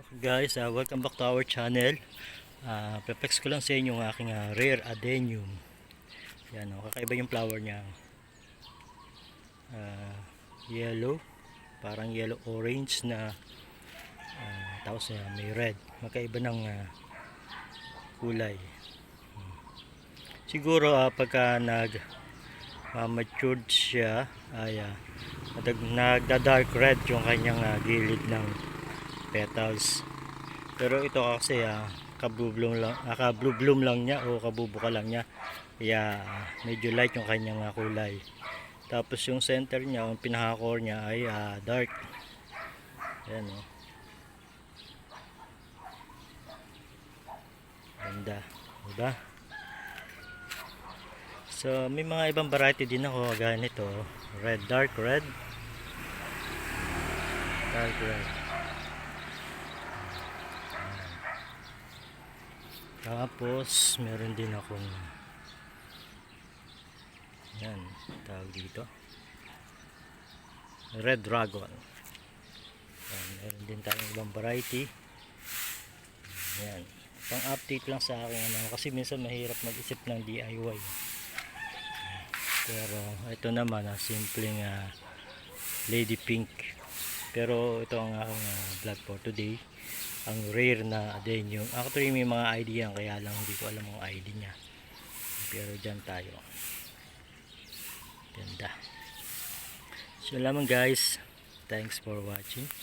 Guys, welcome back to our channel. Pepex ko lang sa inyo yung aking rare adenium. Yan, kakaiba yung flower niya. Yellow, parang yellow orange na tapos may red. Magkaiba ng kulay. Siguro pagka matured siya ay nagda-dark red yung kanyang gilid ng petals. Pero ito kasi ka-blue bloom lang niya o kabubuka lang niya. Kaya medyo light yung kanyang kulay. Tapos yung center niya, yung pinaka-core niya ay dark. Ayan o. Ganda. Diba? So may mga ibang variety din ako ganito. Red, dark red. Dark red. Tapos meron din akong yan, tawag dito red dragon. Yan, meron din tayong ibang variety. Yan, pang update lang sa akin kasi minsan mahirap mag-isip ng DIY. Pero ito naman simpleng lady pink. Pero ito ang aking vlog for today, ang rare na adenium. Actually may mga ID yan, kaya lang hindi ko alam ang ID nya. Pero dyan tayo. Ganda. So lamang guys, thanks for watching.